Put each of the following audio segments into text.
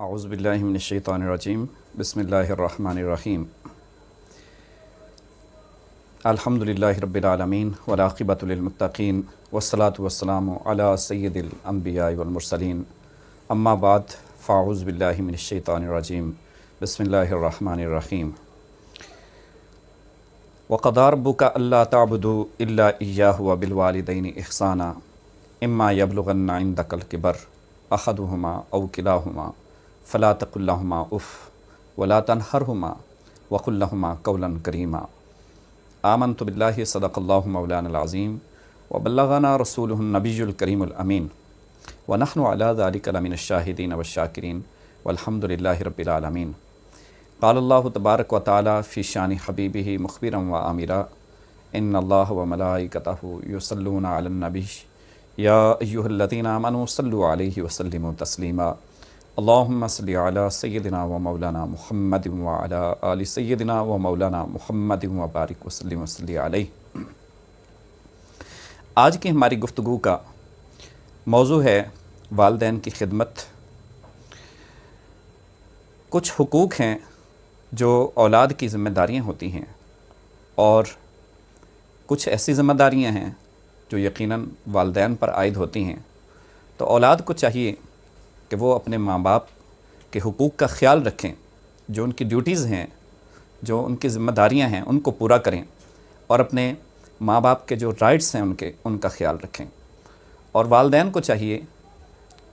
اعوذ باللہ من الشیطان الرجیم بسم اللہ الرحمن الرحیم الحمدللہ رب العالمین والعاقبۃ للمتقین والصلاة والسلام علی سید الانبیاء والمرسلین اما بعد فاعوذ باللہ من الشیطان الرجیم بسم اللہ الرحمن الرحیم وقضى ربك الا تعبدوا الا اياه وبالوالدين احسانا اما يبلغن عندك الكبر احدهما او كلاهما فلا تقل لهما اف ولا تنهرهما وقل لهما قولا كريما آمنت بالله صدق الله مولانا العظيم وبلغنا رسوله النبي الكريم الأمين ونحن على ذلك لمن الشاهدين والشاكرين والحمد لله رب العالمين. قال الله تبارك وتعالى في شان حبيبه مخبرا وآمرا إن الله وملائكته يصلون على النبي يا أيها الذين آمنوا صلوا عليه وسلموا تسليما. اللهم صل على سيدنا ومولانا محمد وعلى آل سيدنا ومولانا محمد وبارك وسلم وصلی علیہ. آج کی ہماری گفتگو کا موضوع ہے والدین کی خدمت. کچھ حقوق ہیں جو اولاد کی ذمہ داریاں ہوتی ہیں اور کچھ ایسی ذمہ داریاں ہیں جو یقیناً والدین پر عائد ہوتی ہیں. تو اولاد کو چاہیے کہ وہ اپنے ماں باپ کے حقوق کا خیال رکھیں، جو ان کی ڈیوٹیز ہیں، جو ان کی ذمہ داریاں ہیں، ان کو پورا کریں اور اپنے ماں باپ کے جو رائٹس ہیں ان کا خیال رکھیں. اور والدین کو چاہیے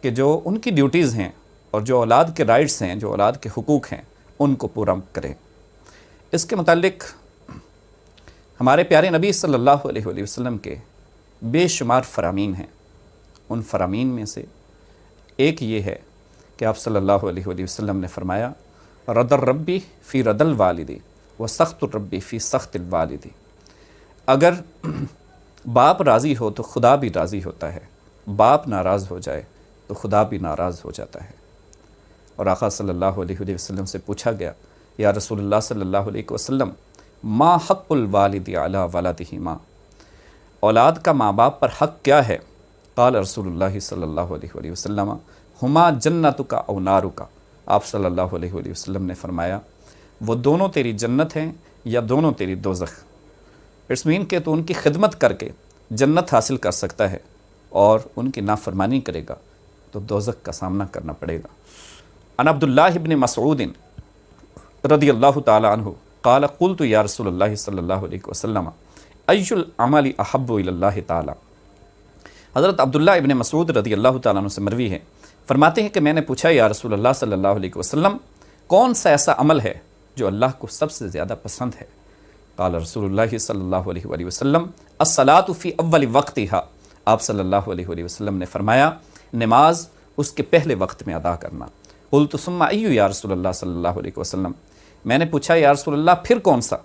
کہ جو ان کی ڈیوٹیز ہیں اور جو اولاد کے رائٹس ہیں، جو اولاد کے حقوق ہیں، ان کو پورا کریں. اس کے متعلق ہمارے پیارے نبی صلی اللہ علیہ وآلہ وسلم کے بے شمار فرامین ہیں. ان فرامین میں سے ایک یہ ہے کہ آپ صلی اللہ علیہ وآلہ وسلم نے فرمایا رد الربی فی رد الوالدی و سخت الربی فی سخت الوالدی. اگر باپ راضی ہو تو خدا بھی راضی ہوتا ہے، باپ ناراض ہو جائے تو خدا بھی ناراض ہو جاتا ہے. اور آقا صلی اللہ علیہ وآلہ وسلم سے پوچھا گیا یا رسول اللہ صلی اللہ علیہ وسلم ما حق الوالد علی ولدہما، اولاد کا ماں باپ پر حق کیا ہے؟ قال رسول اللہ صلی اللہ علیہ وآلہ وسلم ہما جنتک او نارک. آپ صلی اللہ علیہ وآلہ وسلم نے فرمایا وہ دونوں تیری جنت ہیں یا دونوں تیری دوزخ. اٹس مین کہ تو ان کی خدمت کر کے جنت حاصل کر سکتا ہے اور ان کی نافرمانی کرے گا تو دوزخ کا سامنا کرنا پڑے گا. عن عبداللہ ابن مسعود رضی اللہ تعالی عنہ قال قلت یا رسول اللہ صلی اللہ علیہ وسلم ای العمل احب الی اللہ تعالی. حضرت عبداللہ ابن مسعود رضی اللہ تعالیٰ عنہ سے مروی ہے، فرماتے ہیں کہ میں نے پوچھا یا رسول اللہ صلی اللہ علیہ وسلم کون سا ایسا عمل ہے جو اللہ کو سب سے زیادہ پسند ہے؟ قال رسول اللہ صلی اللہ علیہ وآلہ وسلم الصلاۃ فی اول وقتہا. آپ صلی اللہ علیہ وآلہ وسلم نے فرمایا نماز اس کے پہلے وقت میں ادا کرنا. قلت ثم ای یا رسول اللہ صلی اللہ علیہ وسلم، میں نے پوچھا یا رسول اللہ پھر کون سا؟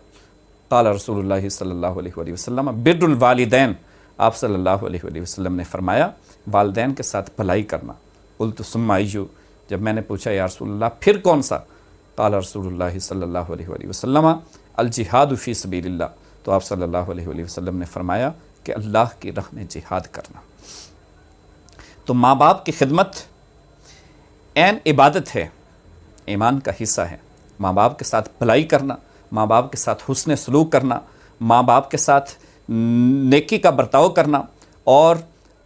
قال رسول اللہ صلی اللہ علیہ وآلہ وسلم بر الوالدین. آپ صلی اللہ علیہ وآلہ وسلم نے فرمایا والدین کے ساتھ بھلائی کرنا. قلت ثم ایو، جب میں نے پوچھا یا رسول اللہ پھر کون سا؟ قال رسول اللہ صلی اللہ علیہ وآلہ وسلم الجہاد فی سبیل اللہ. تو آپ صلی اللہ علیہ وآلہ وسلم نے فرمایا کہ اللہ کی راہ میں جہاد کرنا. تو ماں باپ کی خدمت عین عبادت ہے، ایمان کا حصہ ہے. ماں باپ کے ساتھ بھلائی کرنا، ماں باپ کے ساتھ حسن سلوک کرنا، ماں باپ کے ساتھ نیکی کا برتاؤ کرنا اور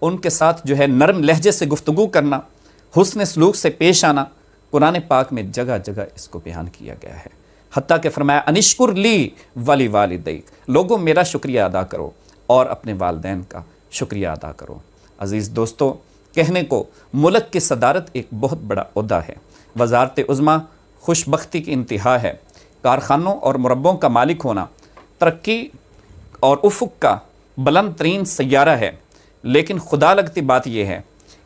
ان کے ساتھ جو ہے نرم لہجے سے گفتگو کرنا، حسن سلوک سے پیش آنا، قرآن پاک میں جگہ جگہ اس کو بیان کیا گیا ہے. حتیٰ کہ فرمایا انشکر لی ولی والدیک، لوگوں میرا شکریہ ادا کرو اور اپنے والدین کا شکریہ ادا کرو. عزیز دوستو، کہنے کو ملک کی صدارت ایک بہت بڑا عہدہ ہے، وزارت عظمیٰ خوش بختی کی انتہا ہے، کارخانوں اور مربوں کا مالک ہونا ترقی اور افق کا بلند ترین سیارہ ہے. لیکن خدا لگتی بات یہ ہے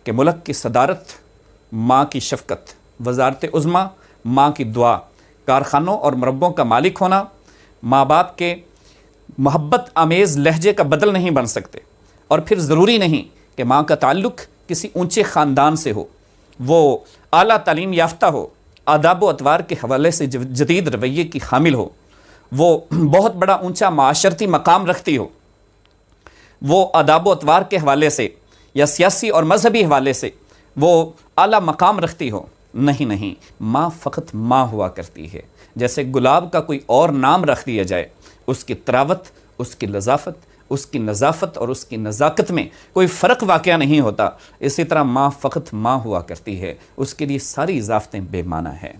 کہ ملک کی صدارت ماں کی شفقت، وزارت عظمیٰ ماں کی دعا، کارخانوں اور مربوں کا مالک ہونا ماں باپ کے محبت آمیز لہجے کا بدل نہیں بن سکتے. اور پھر ضروری نہیں کہ ماں کا تعلق کسی اونچے خاندان سے ہو، وہ اعلیٰ تعلیم یافتہ ہو، آداب و اطوار کے حوالے سے جدید رویے کی حامل ہو، وہ بہت بڑا اونچا معاشرتی مقام رکھتی ہو، وہ آداب و اطوار کے حوالے سے یا سیاسی اور مذہبی حوالے سے وہ اعلیٰ مقام رکھتی ہو. نہیں نہیں، ماں فقط ماں ہوا کرتی ہے۔ جیسے گلاب کا کوئی اور نام رکھ دیا جائے، اس کی طراوت، اس کی لذافت، اس کی نظافت اور اس کی نزاکت میں کوئی فرق واقع نہیں ہوتا، اسی طرح ماں فقط ماں ہوا کرتی ہے، اس کے لیے ساری اضافتیں بے معنی ہیں۔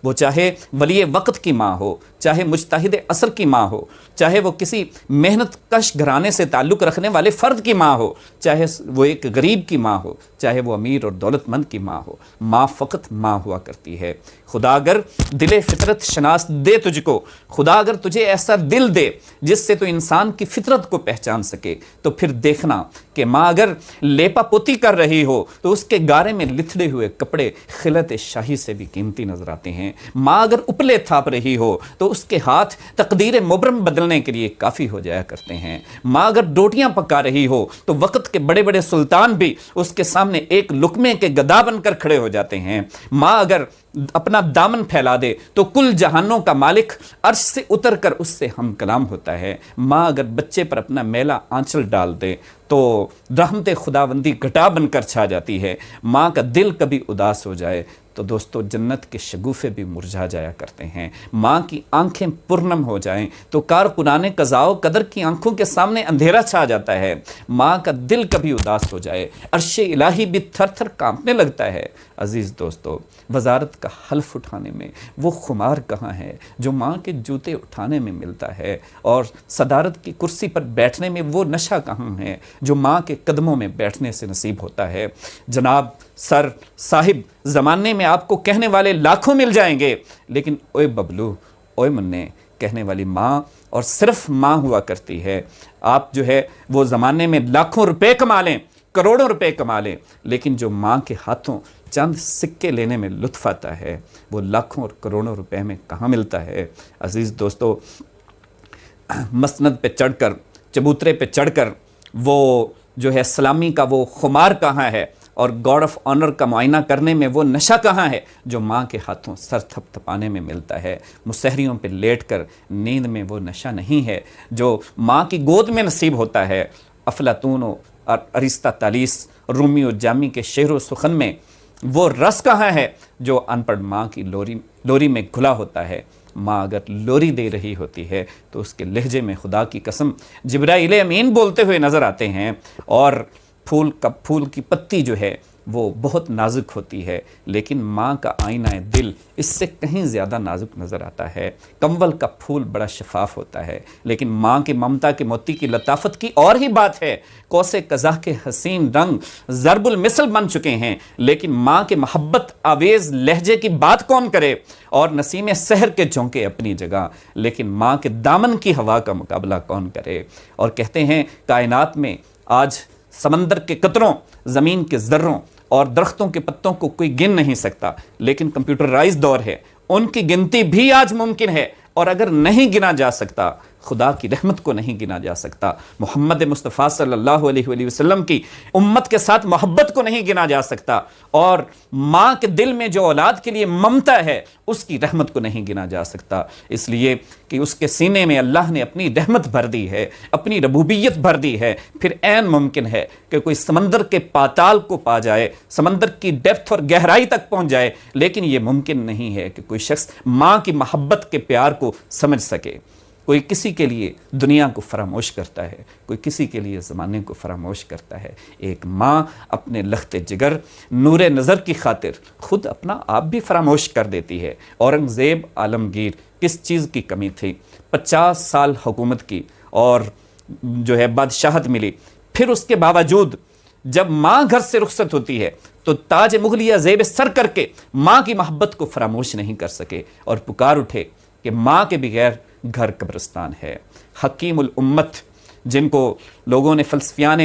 وہ چاہے ولی وقت کی ماں ہو، چاہے مجتہد عصر کی ماں ہو، چاہے وہ کسی محنت کش گھرانے سے تعلق رکھنے والے فرد کی ماں ہو، چاہے وہ ایک غریب کی ماں ہو، چاہے وہ امیر اور دولت مند کی ماں ہو، ماں فقط ماں ہوا کرتی ہے۔ خدا اگر دل فطرت شناس دے تجھ کو، خدا اگر تجھے ایسا دل دے جس سے تو انسان کی فطرت کو پہچان سکے، تو پھر دیکھنا کہ ماں اگر لیپا پوتی کر رہی ہو تو اس کے گارے میں لتھڑے ہوئے کپڑے خلعت شاہی سے بھی قیمتی نظر آتے ہیں۔ ماں اگر اپلے تھاپ رہی ہو تو اس کے ہاتھ تقدیر مبرم بدلنے کے لیے کافی ہو جایا کرتے ہیں۔ ماں اگر روٹیاں پکا رہی ہو تو وقت کے بڑے بڑے سلطان بھی اس کے سامنے ایک لقمے کے گدا بن کر کھڑے ہو جاتے ہیں۔ ماں اگر اپنا دامن پھیلا دے تو کل جہانوں کا مالک عرش سے اتر کر اس سے ہم کلام ہوتا ہے۔ ماں اگر بچے پر اپنا میلا آنچل ڈال دے تو رحمت خداوندی گھٹا بن کر چھا جاتی ہے۔ ماں کا دل کبھی اداس ہو جائے تو دوستو جنت کے شگوفے بھی مرجھا جایا کرتے ہیں۔ ماں کی آنکھیں پرنم ہو جائیں تو کارکنان قضاء و قدر کی آنکھوں کے سامنے اندھیرا چھا جاتا ہے۔ ماں کا دل کبھی اداس ہو جائے عرش الہی بھی تھر تھر کانپنے لگتا ہے۔ عزیز دوستو، وزارت کا حلف اٹھانے میں وہ خمار کہاں ہے جو ماں کے جوتے اٹھانے میں ملتا ہے، اور صدارت کی کرسی پر بیٹھنے میں وہ نشہ کہاں ہے جو ماں کے قدموں میں بیٹھنے سے نصیب ہوتا ہے۔ جناب سر صاحب، زمانے میں آپ کو کہنے والے لاکھوں مل جائیں گے، لیکن اوئے ببلو، اوئے مننے کہنے والی ماں اور صرف ماں ہوا کرتی ہے۔ آپ جو ہے وہ زمانے میں لاکھوں روپے کما لیں، کروڑوں روپے کما لیں، لیکن جو ماں کے ہاتھوں چند سکے لینے میں لطف آتا ہے وہ لاکھوں اور کروڑوں روپے میں کہاں ملتا ہے۔ عزیز دوستو، مسند پہ چڑھ کر، چبوترے پہ چڑھ کر وہ جو ہے سلامی کا وہ خمار کہاں ہے، اور گارڈ آف آنر کا معائنہ کرنے میں وہ نشہ کہاں ہے جو ماں کے ہاتھوں سر تھپ تھپانے میں ملتا ہے۔ مسحریوں پہ لیٹ کر نیند میں وہ نشہ نہیں ہے جو ماں کی گود میں نصیب ہوتا ہے۔ افلاطون و ارسطا طالیس، رومی و جامی کے شعر و سخن میں وہ رس کہاں ہے جو ان پڑھ ماں کی لوری میں گھلا ہوتا ہے۔ ماں اگر لوری دے رہی ہوتی ہے تو اس کے لہجے میں خدا کی قسم جبرائیل امین بولتے ہوئے نظر آتے ہیں، اور پھول کی پتی جو ہے وہ بہت نازک ہوتی ہے، لیکن ماں کا آئینہ دل اس سے کہیں زیادہ نازک نظر آتا ہے۔ کمبل کا پھول بڑا شفاف ہوتا ہے، لیکن ماں کے ممتا کے موتی کی لطافت کی اور ہی بات ہے۔ کوسے قزح کے حسین رنگ ضرب المثل بن چکے ہیں، لیکن ماں کے محبت آویز لہجے کی بات کون کرے، اور نسیم سحر کے جھونکے اپنی جگہ، لیکن ماں کے دامن کی ہوا کا مقابلہ کون کرے۔ اور کہتے ہیں کائنات میں آج سمندر کے قطروں، زمین کے ذروں اور درختوں کے پتوں کو کوئی گن نہیں سکتا، لیکن کمپیوٹرائز دور ہے، ان کی گنتی بھی آج ممکن ہے، اور اگر نہیں گنا جا سکتا، خدا کی رحمت کو نہیں گنا جا سکتا، محمد مصطفیٰ صلی اللہ علیہ وآلہ وسلم کی امت کے ساتھ محبت کو نہیں گنا جا سکتا، اور ماں کے دل میں جو اولاد کے لیے ممتا ہے اس کی رحمت کو نہیں گنا جا سکتا، اس لیے کہ اس کے سینے میں اللہ نے اپنی رحمت بھر دی ہے، اپنی ربوبیت بھر دی ہے۔ پھر عین ممکن ہے کہ کوئی سمندر کے پاتال کو پا جائے، سمندر کی ڈیپتھ اور گہرائی تک پہنچ جائے، لیکن یہ ممکن نہیں ہے کہ کوئی شخص ماں کی محبت کے پیار کو سمجھ سکے۔ کوئی کسی کے لیے دنیا کو فراموش کرتا ہے، کوئی کسی کے لیے زمانے کو فراموش کرتا ہے، ایک ماں اپنے لخت جگر نور نظر کی خاطر خود اپنا آپ بھی فراموش کر دیتی ہے۔ اورنگزیب عالمگیر کس چیز کی کمی تھی؟ 50 سال حکومت کی اور جو ہے بادشاہت ملی، پھر اس کے باوجود جب ماں گھر سے رخصت ہوتی ہے تو تاج مغلیہ زیب سر کر کے ماں کی محبت کو فراموش نہیں کر سکے، اور پکار اٹھے کہ ماں کے بغیر گھر قبرستان ہے۔ حکیم الامت، جن کو لوگوں نے فلسفیان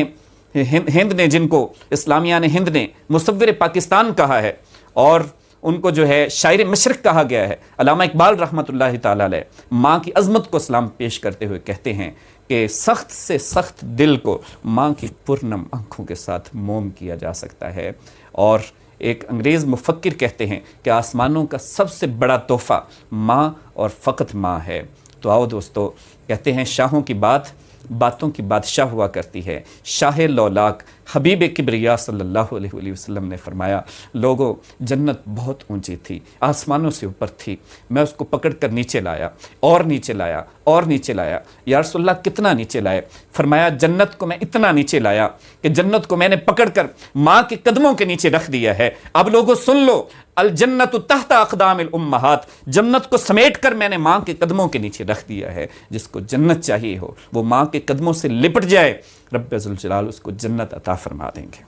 ہند نے، جن کو اسلامیان ہند نے مصور پاکستان کہا ہے، اور ان کو جو ہے شاعر مشرق کہا گیا ہے، علامہ اقبال رحمۃ اللہ تعالی علیہ ماں کی عظمت کو سلام پیش کرتے ہوئے کہتے ہیں کہ سخت سے سخت دل کو ماں کی پرنم آنکھوں کے ساتھ موم کیا جا سکتا ہے۔ اور ایک انگریز مفکر کہتے ہیں کہ آسمانوں کا سب سے بڑا تحفہ ماں اور فقط ماں ہے۔ تو آؤ دوستو، کہتے ہیں شاہوں کی باتوں کی بادشاہ ہوا کرتی ہے، شاہ لولاک حبیب کبریا صلی اللہ علیہ وآلہ وسلم نے فرمایا لوگوں جنت بہت اونچی تھی، آسمانوں سے اوپر تھی، میں اس کو پکڑ کر نیچے لایا اور نیچے لایا اور نیچے لایا۔ یا رسول اللہ کتنا نیچے لائے؟ فرمایا جنت کو میں اتنا نیچے لایا کہ جنت کو میں نے پکڑ کر ماں کے قدموں کے نیچے رکھ دیا ہے۔ اب لوگوں سن لو، الجنت تحت اقدام الامہات، جنت کو سمیٹ کر میں نے ماں کے قدموں کے نیچے رکھ دیا ہے۔ جس کو جنت چاہیے ہو وہ ماں کے قدموں سے لپٹ جائے، رب ذوالجلال اس کو جنت عطا فرما دیں گے۔